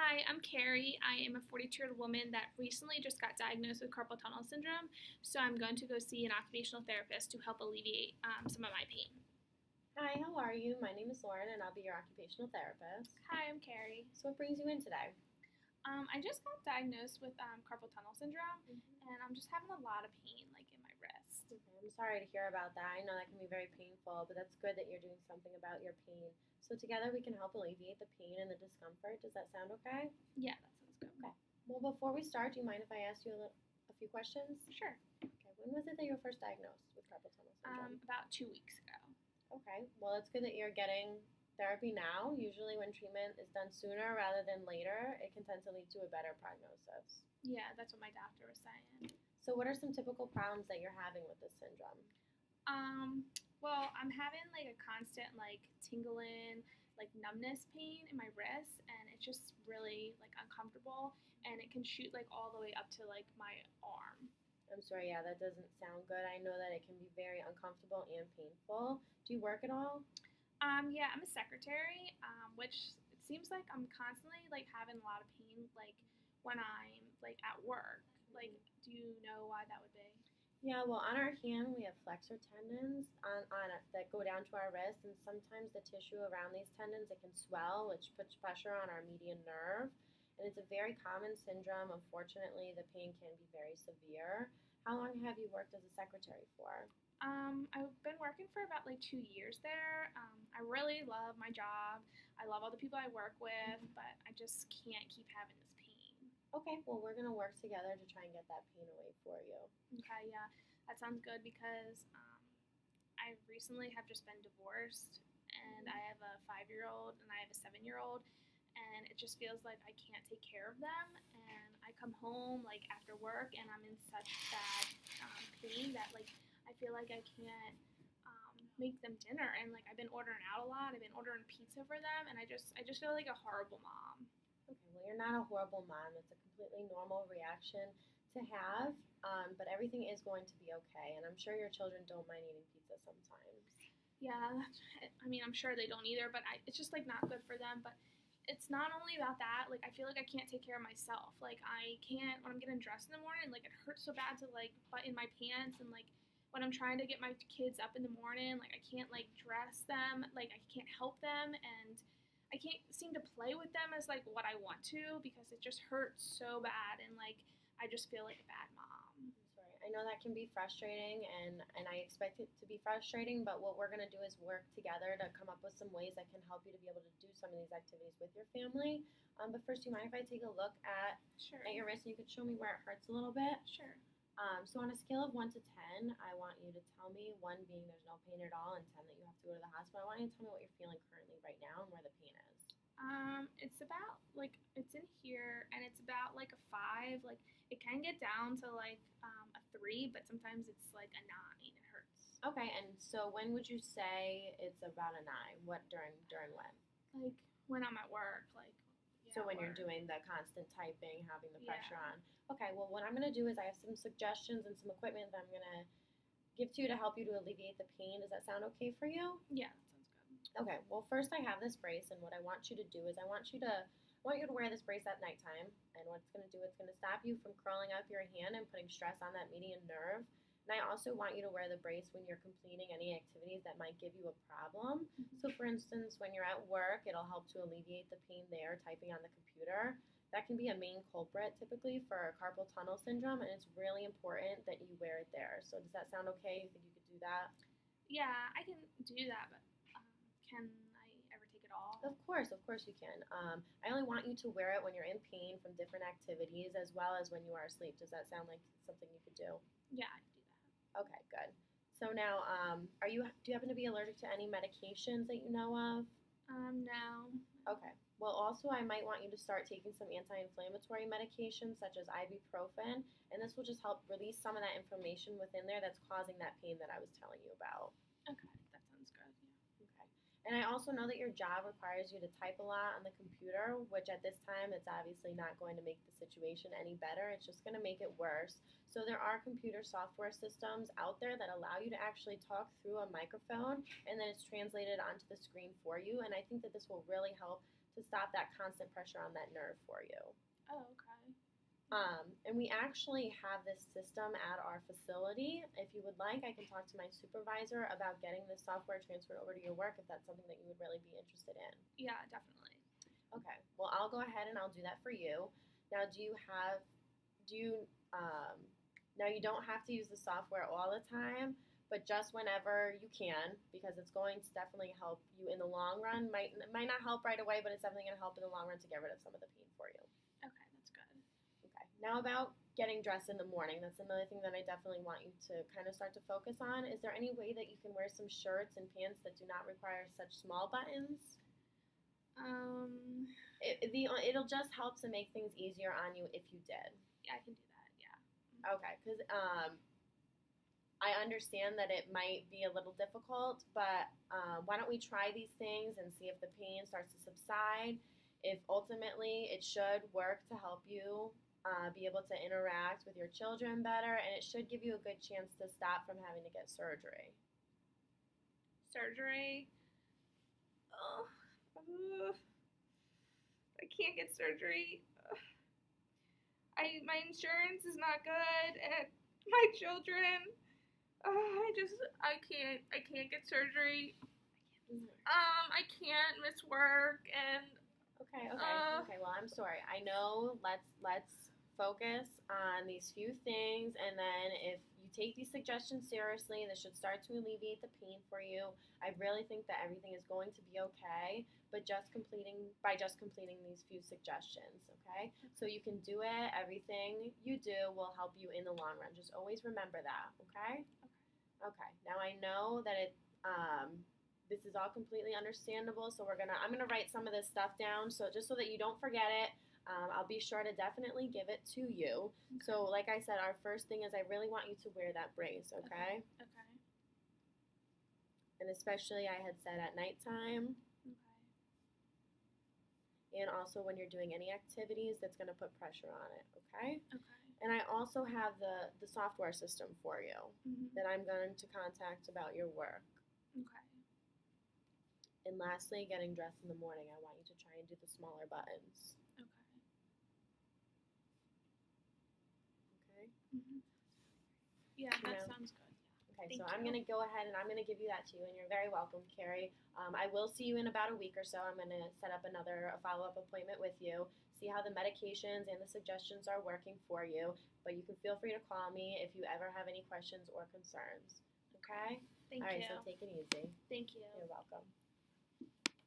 Hi, I'm Carrie. I am a 42-year-old woman that recently just got diagnosed with carpal tunnel syndrome, so I'm going to go see an occupational therapist to help alleviate some of my pain. Hi, how are you? My name is Lauren and I'll be your occupational therapist. Hi, I'm Carrie. So, what brings you in today? I just got diagnosed with carpal tunnel syndrome, Mm-hmm. and I'm just having a lot of pain, like in my wrist. Okay, I'm sorry to hear about that. I know that can be very painful, but that's good that you're doing something about your pain. So, together we can help alleviate the pain and the discomfort. Does that sound okay? Yeah, that sounds good. Okay. Well, before we start, do you mind if I ask you a few questions? Sure. Okay. When was it that you were first diagnosed with carpal tunnel syndrome? About 2 weeks ago. Okay. Well, it's good that you're getting therapy now. Usually, when treatment is done sooner rather than later, it can tend to lead to a better prognosis. Yeah, that's what my doctor was saying. So, what are some typical problems that you're having with this syndrome? Um, well, I'm having like a constant like tingling, like numbness pain in my wrist, and it's just really like uncomfortable, and it can shoot like all the way up to like my arm. I'm sorry, yeah, that doesn't sound good. I know that it can be very uncomfortable and painful. Do you work at all? Yeah, I'm a secretary, which it seems like I'm constantly like having a lot of pain, like when I'm like at work. Like, Mhm. do you know why that would be? Yeah, well, on our hand, we have flexor tendons that go down to our wrist, and sometimes the tissue around these tendons it can swell, which puts pressure on our median nerve. And it's a very common syndrome. Unfortunately, the pain can be very severe. How long have you worked as a secretary for? I've been working for about like 2 years there. I really love my job. I love all the people I work with, but I just can't keep having this pain. Okay, well, we're going to work together to try and get that pain away for you. Okay, yeah, that sounds good because I recently have just been divorced, and I have a 5-year-old and I have a 7-year-old, and it just feels like I can't take care of them. And I come home like after work, and I'm in such bad pain that like I feel like I can't make them dinner, and like I've been ordering out a lot. I've been ordering pizza for them, and I just feel like a horrible mom. Okay, well, you're not a horrible mom. It's a completely normal reaction to have, but everything is going to be okay. And I'm sure your children don't mind eating pizza sometimes. Yeah, I mean, I'm sure they don't either, but it's just like not good for them. But it's not only about that. Like I feel like I can't take care of myself. Like I can't when I'm getting dressed in the morning. Like it hurts so bad to like button my pants, and like when I'm trying to get my kids up in the morning, like I can't like dress them. Like I can't help them, and I can't seem to play with them as like what I want to because it just hurts so bad, and like I just feel like a bad mom. I'm sorry. I know that can be frustrating, and I expect it to be frustrating, but what we're going to do is work together to come up with some ways that can help you to be able to do some of these activities with your family. But first, do you mind if I take a look Sure. at your wrist and you could show me where it hurts a little bit? Sure. So on a scale of 1 to 10, I want you to tell me 1 being there's no pain at all, and 10 that you have to go to the hospital. I want you to tell me what you're feeling currently right now and where the pain is. It's about like it's in here, and it's about like a 5. Like it can get down to like a 3, but sometimes it's like a 9. It hurts. Okay, and so when would you say it's about a 9? What during when? Like when I'm at work, like So yeah, when you're work. doing the constant typing, having the pressure Yeah. on. Okay, well what I'm gonna do is I have some suggestions and some equipment that I'm gonna give to you to help you to alleviate the pain. Does that sound okay for you? Yeah, that sounds good. Okay, well first I have this brace, and what I want you to do is I want you to wear this brace at nighttime, and what it's gonna do, it's gonna stop you from curling up your hand and putting stress on that median nerve. And I also want you to wear the brace when you're completing any activities that might give you a problem. So, Mm-hmm. for instance, when you're at work, it'll help to alleviate the pain there, typing on the computer. That can be a main culprit typically for carpal tunnel syndrome, and it's really important that you wear it there. So, does that sound okay? You think you could do that? Yeah, I can do that, but can I ever take it off? Of course you can. I only want you to wear it when you're in pain from different activities as well as when you are asleep. Does that sound like something you could do? Yeah, I can do that. Okay, good. So now, do you happen to be allergic to any medications that you know of? No. Okay. Well, also, I might want you to start taking some anti-inflammatory medications such as ibuprofen, and this will just help release some of that inflammation within there that's causing that pain that I was telling you about. Okay, that sounds good. Okay. And I also know that your job requires you to type a lot on the computer, which at this time it's obviously not going to make the situation any better. It's just going to make it worse. So there are computer software systems out there that allow you to actually talk through a microphone, and then it's translated onto the screen for you. And I think that this will really help to stop that constant pressure on that nerve for you. Oh, okay. And we actually have this system at our facility. If you would like, I can talk to my supervisor about getting this software transferred over to your work if that's something that you would really be interested in. Yeah, definitely. Okay. Well, I'll go ahead and I'll do that for you. Now, now you don't have to use the software all the time, but just whenever you can, because it's going to definitely help you in the long run. Might not help right away, but it's definitely going to help in the long run to get rid of some of the pain for you. Okay, that's good. Okay. Now about getting dressed in the morning. That's another thing that I definitely want you to kind of start to focus on. Is there any way that you can wear some shirts and pants that do not require such small buttons? It'll just help to make things easier on you if you did. Yeah, I can do that. Yeah. Okay, because I understand that it might be a little difficult, but why don't we try these things and see if the pain starts to subside? If ultimately it should work to help you be able to interact with your children better, and it should give you a good chance to stop from having to get surgery. Surgery? Oh, I can't get surgery. My insurance is not good, and my children. I can't get surgery. I can't miss work, and Okay. Well, I'm sorry. I know. Let's focus on these few things, and then if you take these suggestions seriously, this should start to alleviate the pain for you. I really think that everything is going to be okay, but just completing these few suggestions, okay? So you can do it. Everything you do will help you in the long run. Just always remember that, okay? Okay. Now I know that this is all completely understandable, so I'm gonna write some of this stuff down, so just so that you don't forget it. I'll be sure to definitely give it to you. Okay. So, like I said, our first thing is I really want you to wear that brace, okay? Okay. And especially I had said at nighttime, Okay. and also when you're doing any activities that's gonna put pressure on it, okay? Okay. And I also have the software system for you that I'm going to contact about your work. Okay. And lastly, getting dressed in the morning, I want you to try and do the smaller buttons. Okay. Okay? Yeah, that Yeah. sounds good. Okay, Thank so I'm you. going to go ahead and I'm going to give you that to you, and you're very welcome, Carrie. I will see you in about a week or so. I'm going to set up a follow-up appointment with you, see how the medications and the suggestions are working for you, but you can feel free to call me if you ever have any questions or concerns. Okay? Thank All right, you. so take it easy. Thank you. You're welcome.